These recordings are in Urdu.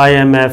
IMF,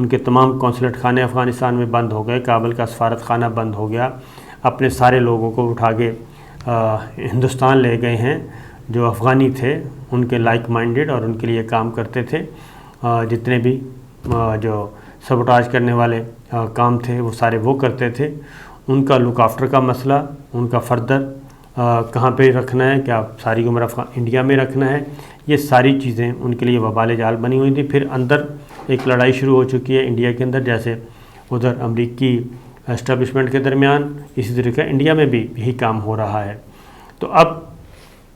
ان کے تمام قونصلیٹ خانے افغانستان میں بند ہو گئے، کابل کا سفارت خانہ بند ہو گیا، اپنے سارے لوگوں کو اٹھا کے ہندوستان لے گئے ہیں جو افغانی تھے، ان کے لائک مائنڈڈ اور ان کے لیے کام کرتے تھے، جتنے بھی جو سبوٹاج کرنے والے کام تھے وہ سارے وہ کرتے تھے۔ ان کا لک آفٹر کا مسئلہ، ان کا فردر کہاں پہ رکھنا ہے، کیا ساری عمر انڈیا میں رکھنا ہے، یہ ساری چیزیں ان کے لیے وبال جال بنی ہوئی تھی۔ پھر اندر ایک لڑائی شروع ہو چکی ہے انڈیا کے اندر، جیسے ادھر امریکی اسٹیبلشمنٹ کے درمیان، اسی طریقے انڈیا میں بھی یہی کام ہو رہا ہے۔ تو اب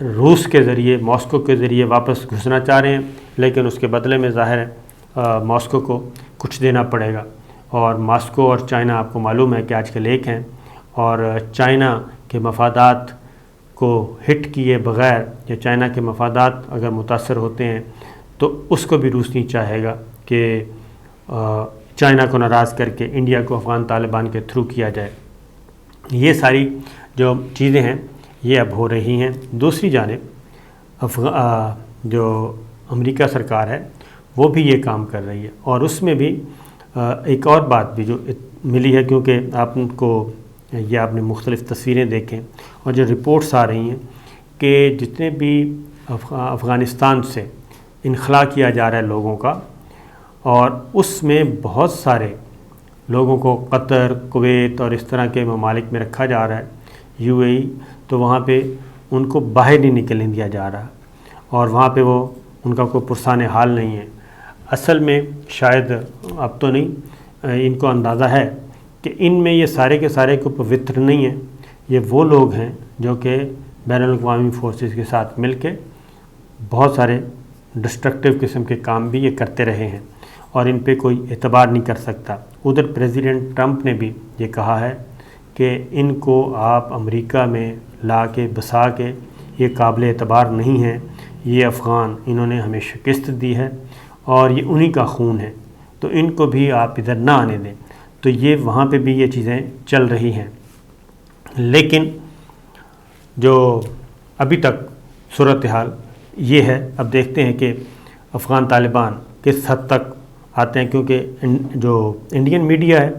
روس کے ذریعے، ماسکو کے ذریعے واپس گھسنا چاہ رہے ہیں، لیکن اس کے بدلے میں ظاہر ہے ماسکو کو کچھ دینا پڑے گا۔ اور ماسکو اور چائنا آپ کو معلوم ہے کہ آج کل ایک ہیں، اور چائنا کے مفادات کو ہٹ کیے بغیر یا چائنا کے مفادات اگر متاثر ہوتے ہیں تو اس کو بھی روس نہیں چاہے گا کہ چائنا کو ناراض کر کے انڈیا کو افغان طالبان کے تھرو کیا جائے۔ یہ ساری جو چیزیں ہیں یہ اب ہو رہی ہیں۔ دوسری جانب جو امریکہ سرکار ہے وہ بھی یہ کام کر رہی ہے، اور اس میں بھی ایک اور بات بھی جو ملی ہے، کیونکہ آپ کو یہ آپ نے مختلف تصویریں دیکھیں اور جو رپورٹس آ رہی ہیں کہ جتنے بھی افغانستان سے انخلا کیا جا رہا ہے لوگوں کا، اور اس میں بہت سارے لوگوں کو قطر، کویت اور اس طرح کے ممالک میں رکھا جا رہا ہے، یو اے ای، تو وہاں پہ ان کو باہر نہیں نکلنے دیا جا رہا، اور وہاں پہ وہ ان کا کوئی پرسان حال نہیں ہے۔ اصل میں شاید اب تو نہیں، ان کو اندازہ ہے کہ ان میں یہ سارے کے سارے کو پوتر نہیں ہیں، یہ وہ لوگ ہیں جو کہ بین الاقوامی فورسز کے ساتھ مل کے بہت سارے ڈسٹرکٹیو قسم کے کام بھی یہ کرتے رہے ہیں، اور ان پہ کوئی اعتبار نہیں کر سکتا۔ ادھر پریزیڈنٹ ٹرمپ نے بھی یہ کہا ہے کہ ان کو آپ امریکہ میں لا کے بسا کے، یہ قابل اعتبار نہیں ہیں، یہ افغان انہوں نے ہمیں شکست دی ہے اور یہ انہی کا خون ہے، تو ان کو بھی آپ ادھر نہ آنے دیں۔ تو یہ وہاں پہ بھی یہ چیزیں چل رہی ہیں، لیکن جو ابھی تک صورتحال یہ ہے، اب دیکھتے ہیں کہ افغان طالبان کس حد تک آتے ہیں، کیونکہ جو انڈین میڈیا ہے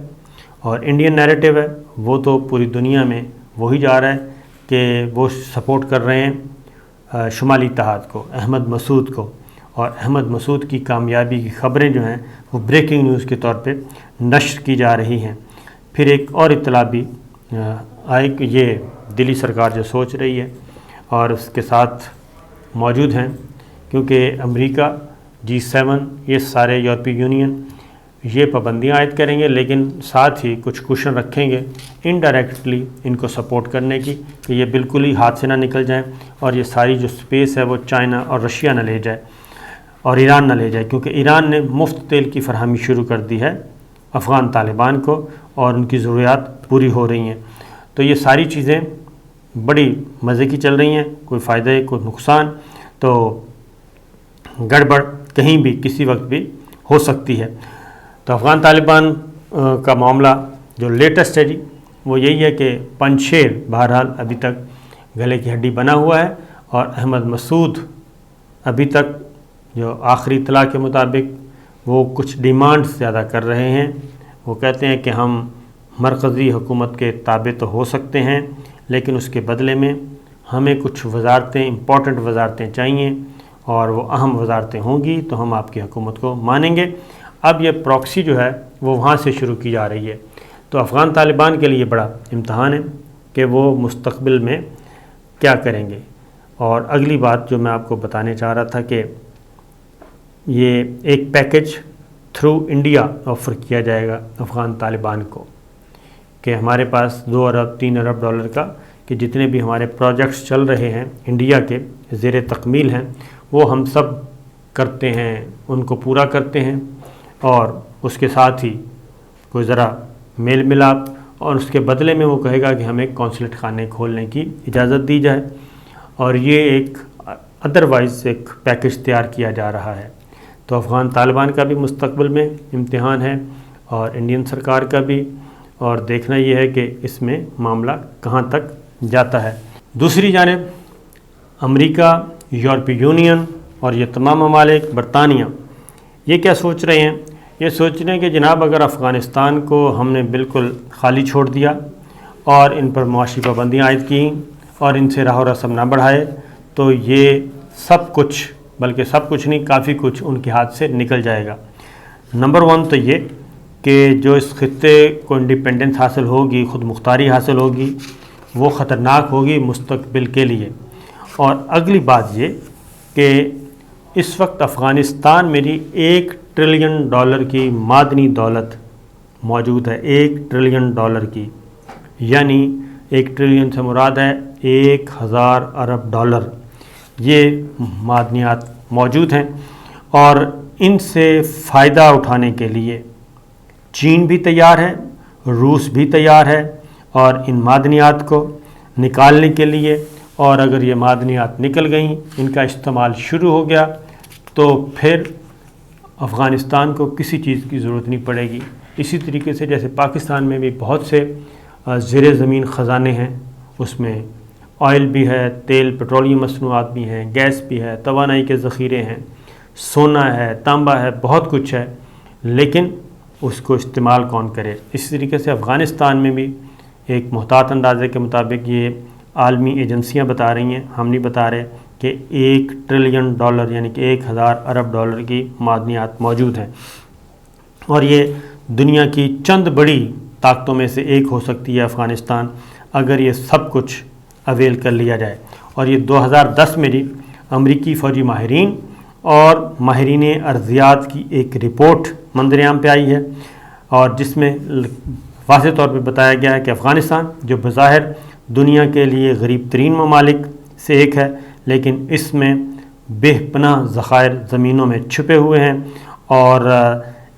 اور انڈین نیریٹو ہے وہ تو پوری دنیا میں وہی جا رہا ہے کہ وہ سپورٹ کر رہے ہیں شمالی اتحاد کو، احمد مسعود کو، اور احمد مسعود کی کامیابی کی خبریں جو ہیں وہ بریکنگ نیوز کے طور پہ نشر کی جا رہی ہیں۔ پھر ایک اور اطلاع بھی آئے کہ یہ دلی سرکار جو سوچ رہی ہے اور اس کے ساتھ موجود ہیں، کیونکہ امریکہ، G7، یہ سارے یورپی یونین یہ پابندیاں عائد کریں گے، لیکن ساتھ ہی کچھ کوشن رکھیں گے انڈائریکٹلی ان کو سپورٹ کرنے کی، کہ یہ بالکل ہی ہاتھ سے نہ نکل جائیں اور یہ ساری جو سپیس ہے وہ چائنا اور رشیا نہ لے جائے اور ایران نہ لے جائے، کیونکہ ایران نے مفت تیل کی فراہمی شروع کر دی ہے افغان طالبان کو اور ان کی ضروریات پوری ہو رہی ہیں۔ تو یہ ساری چیزیں بڑی مزے کی چل رہی ہیں، کوئی فائدہ کوئی نقصان، تو گڑبڑ کہیں بھی کسی وقت بھی ہو سکتی ہے۔ تو افغان طالبان کا معاملہ جو لیٹسٹ ہے جی وہ یہی ہے کہ پنشیر بہرحال ابھی تک گلے کی ہڈی بنا ہوا ہے، اور احمد مسعود ابھی تک جو آخری اطلاع کے مطابق وہ کچھ ڈیمانڈز زیادہ کر رہے ہیں۔ وہ کہتے ہیں کہ ہم مرکزی حکومت کے تابع تو ہو سکتے ہیں، لیکن اس کے بدلے میں ہمیں کچھ وزارتیں، امپورٹنٹ وزارتیں چاہیے، اور وہ اہم وزارتیں ہوں گی تو ہم آپ کی حکومت کو مانیں گے۔ اب یہ پراکسی جو ہے وہ وہاں سے شروع کی جا رہی ہے، تو افغان طالبان کے لیے بڑا امتحان ہے کہ وہ مستقبل میں کیا کریں گے۔ اور اگلی بات جو میں آپ کو بتانے چاہ رہا تھا کہ یہ ایک پیکج تھرو انڈیا آفر کیا جائے گا افغان طالبان کو، کہ ہمارے پاس 2 ارب 3 ارب ڈالر کا، کہ جتنے بھی ہمارے پروجیکٹس چل رہے ہیں انڈیا کے زیر تکمیل ہیں وہ ہم سب کرتے ہیں، ان کو پورا کرتے ہیں، اور اس کے ساتھ ہی کوئی ذرا میل ملاپ، اور اس کے بدلے میں وہ کہے گا کہ ہمیں قونصلیٹ خانے کھولنے کی اجازت دی جائے، اور یہ ایک ادروائز ایک پیکج تیار کیا جا رہا ہے۔ تو افغان طالبان کا بھی مستقبل میں امتحان ہے اور انڈین سرکار کا بھی، اور دیکھنا یہ ہے کہ اس میں معاملہ کہاں تک جاتا ہے۔ دوسری جانب امریکہ، یورپی یونین اور یہ تمام ممالک، برطانیہ، یہ کیا سوچ رہے ہیں یہ سوچ رہے ہیں کہ جناب اگر افغانستان کو ہم نے بالکل خالی چھوڑ دیا اور ان پر معاشی پابندیاں عائد کیں اور ان سے راہ و رسم نہ بڑھائے تو یہ سب کچھ، بلکہ سب کچھ نہیں، کافی کچھ ان کے ہاتھ سے نکل جائے گا۔ نمبر 1 تو یہ کہ جو اس خطے کو انڈیپینڈنس حاصل ہوگی، خود مختاری حاصل ہوگی، وہ خطرناک ہوگی مستقبل کے لیے۔ اور اگلی بات یہ کہ اس وقت افغانستان میں جی $1 ٹریلین کی معدنی دولت موجود ہے، $1 ٹریلین کی، یعنی 1 ٹریلین سے مراد ہے 1000 ارب ڈالر یہ معدنیات موجود ہیں، اور ان سے فائدہ اٹھانے کے لیے چین بھی تیار ہے، روس بھی تیار ہے، اور ان معدنیات کو نکالنے کے لیے، اور اگر یہ معدنیات نکل گئیں، ان کا استعمال شروع ہو گیا تو پھر افغانستان کو کسی چیز کی ضرورت نہیں پڑے گی۔ اسی طریقے سے جیسے پاکستان میں بھی بہت سے زیر زمین خزانے ہیں، اس میں آئل بھی ہے، تیل پٹرولیم مصنوعات بھی ہیں، گیس بھی ہے، توانائی کے ذخیرے ہیں، سونا ہے، تانبا ہے، بہت کچھ ہے، لیکن اس کو استعمال کون کرے؟ اسی طریقے سے افغانستان میں بھی ایک محتاط اندازے کے مطابق یہ عالمی ایجنسیاں بتا رہی ہیں، ہم نہیں بتا رہے، کہ $1 ٹریلین یعنی کہ 1000 ارب ڈالر کی معدنیات موجود ہیں، اور یہ دنیا کی چند بڑی طاقتوں میں سے ایک ہو سکتی ہے افغانستان، اگر یہ سب کچھ اویل کر لیا جائے۔ اور یہ 2010 میں جی امریکی فوجی ماہرین اور ماہرین ارضیات کی ایک رپورٹ منظر عام پہ آئی ہے، اور جس میں واضح طور پہ بتایا گیا ہے کہ افغانستان جو بظاہر دنیا کے لیے غریب ترین ممالک سے ایک ہے، لیکن اس میں بے پناہ ذخائر زمینوں میں چھپے ہوئے ہیں، اور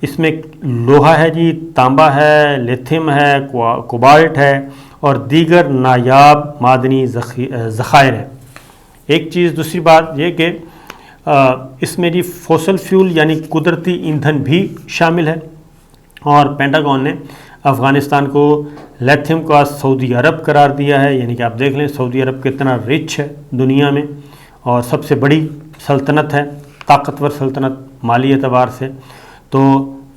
اس میں لوہا ہے جی، تانبا ہے، لیتھیم ہے، کوبالٹ ہے، اور دیگر نایاب معدنی ذخائر ہیں۔ ایک چیز، دوسری بات یہ کہ اس میں جی فوسل فیول یعنی قدرتی ایندھن بھی شامل ہے، اور پینٹاگون نے افغانستان کو لیتھیم کا سعودی عرب قرار دیا ہے، یعنی کہ آپ دیکھ لیں سعودی عرب کتنا رچ ہے دنیا میں، اور سب سے بڑی سلطنت ہے، طاقتور سلطنت مالی اعتبار سے، تو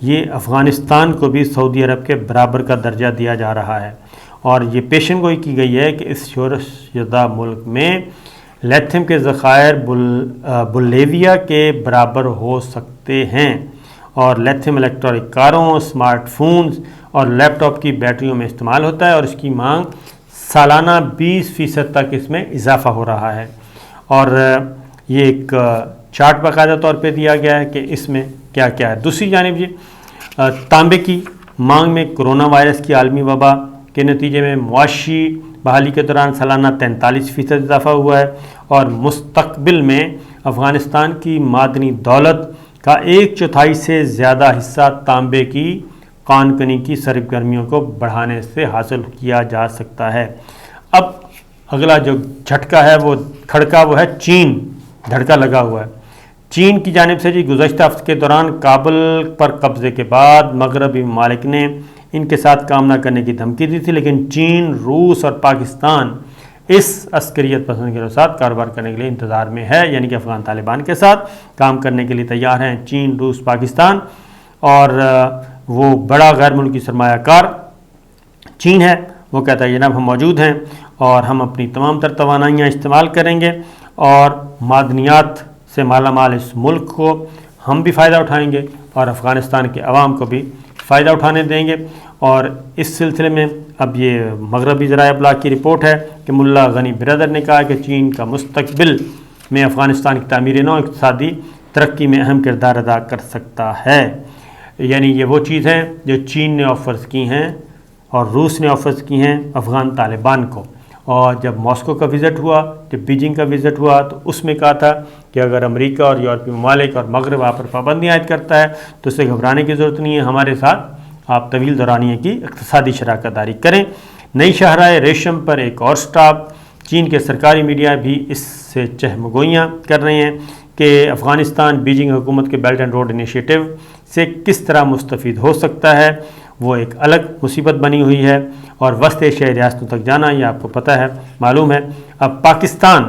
یہ افغانستان کو بھی سعودی عرب کے برابر کا درجہ دیا جا رہا ہے، اور یہ پیشن گوئی کی گئی ہے کہ اس شورش زدہ ملک میں لیتھیم کے ذخائر بولیویا کے برابر ہو سکتے ہیں، اور لیتھیم الیکٹرانک کاروں، اسمارٹ فونز اور لیپ ٹاپ کی بیٹریوں میں استعمال ہوتا ہے، اور اس کی مانگ سالانہ 20% تک اس میں اضافہ ہو رہا ہے۔ اور یہ ایک چارٹ باقاعدہ طور پہ دیا گیا ہے کہ اس میں کیا کیا ہے۔ دوسری جانب یہ تانبے کی مانگ میں کرونا وائرس کی عالمی وبا کے نتیجے میں معاشی بحالی کے دوران سالانہ 43% اضافہ ہوا ہے، اور مستقبل میں افغانستان کی معدنی دولت کا 1/4 سے زیادہ حصہ تانبے کی کان کنی کی سرگرمیوں کو بڑھانے سے حاصل کیا جا سکتا ہے۔ اب اگلا جو جھٹکا ہے، وہ کھڑکا، وہ ہے چین، دھڑکا لگا ہوا ہے چین کی جانب سے جی۔ گزشتہ ہفتے کے دوران کابل پر قبضے کے بعد مغربی ممالک نے ان کے ساتھ کام نہ کرنے کی دھمکی دی تھی، لیکن چین، روس اور پاکستان اس عسکریت پسند کے ساتھ کاروبار کرنے کے لیے انتظار میں ہے، یعنی کہ افغان طالبان کے ساتھ کام کرنے کے لیے تیار ہیں چین، روس، پاکستان، اور وہ بڑا غیر ملکی سرمایہ کار چین ہے، وہ کہتا ہے جناب ہم موجود ہیں، اور ہم اپنی تمام تر توانائیاں استعمال کریں گے، اور معدنیات سے مالا مال اس ملک کو ہم بھی فائدہ اٹھائیں گے، اور افغانستان کے عوام کو بھی فائدہ اٹھانے دیں گے۔ اور اس سلسلے میں اب یہ مغربی ذرائع ابلاغ کی رپورٹ ہے کہ ملا غنی برادر نے کہا کہ چین کا مستقبل میں افغانستان کی تعمیر نو اقتصادی ترقی میں اہم کردار ادا کر سکتا ہے، یعنی یہ وہ چیز ہیں جو چین نے آفرز کی ہیں اور روس نے آفرز کی ہیں افغان طالبان کو۔ اور جب ماسکو کا وزٹ ہوا، جب بیجنگ کا وزٹ ہوا، تو اس میں کہا تھا کہ اگر امریکہ اور یورپی ممالک اور مغرب آپ پر پابندیاں عائد کرتا ہے تو اسے گھبرانے کی ضرورت نہیں ہے، ہمارے ساتھ آپ طویل دورانیے کی اقتصادی شراکت داری کریں۔ نئی شاہراہ ریشم پر ایک اور سٹاپ، چین کے سرکاری میڈیا بھی اس سے چہمگوئیاں کر رہے ہیں کہ افغانستان بیجنگ حکومت کے بیلٹ اینڈ روڈ انیشیٹو سے کس طرح مستفید ہو سکتا ہے، وہ ایک الگ مصیبت بنی ہوئی ہے، اور وسط ایشیائی ریاستوں تک جانا یہ آپ کو پتہ ہے، معلوم ہے۔ اب پاکستان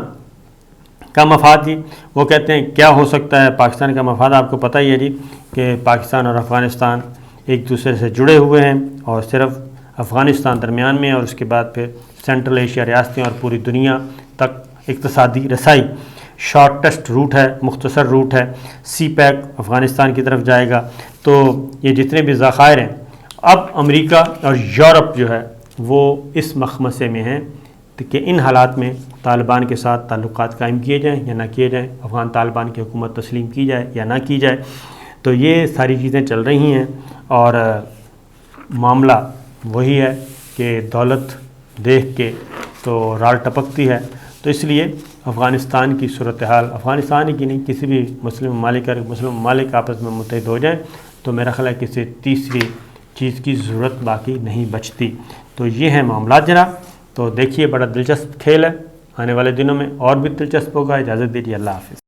کا مفاد جی، وہ کہتے ہیں کیا ہو سکتا ہے پاکستان کا مفاد؟ آپ کو پتہ ہی ہے جی کہ پاکستان اور افغانستان ایک دوسرے سے جڑے ہوئے ہیں، اور صرف افغانستان درمیان میں، اور اس کے بعد پھر سینٹرل ایشیا ریاستیں اور پوری دنیا تک اقتصادی رسائی شارٹیسٹ روٹ ہے، مختصر روٹ ہے۔ سی پیک افغانستان کی طرف جائے گا۔ تو یہ جتنے بھی ذخائر ہیں، اب امریکہ اور یورپ جو ہے وہ اس مخمصے میں ہیں کہ ان حالات میں طالبان کے ساتھ تعلقات قائم کیے جائیں یا نہ کیے جائیں، افغان طالبان کی حکومت تسلیم کی جائے یا نہ کی جائے۔ تو یہ ساری چیزیں چل رہی ہیں، اور معاملہ وہی ہے کہ دولت دیکھ کے تو رال ٹپکتی ہے۔ تو اس لیے افغانستان کی صورتحال، افغانستان ہی کی نہیں، کسی بھی مسلم ممالک آپس میں متحد ہو جائیں تو میرا خیال ہے کسی تیسری چیز کی ضرورت باقی نہیں بچتی۔ تو یہ ہیں معاملات جناب۔ تو دیکھیے بڑا دلچسپ کھیل ہے، آنے والے دنوں میں اور بھی دلچسپ ہوگا۔ اجازت دیجیے، اللہ حافظ۔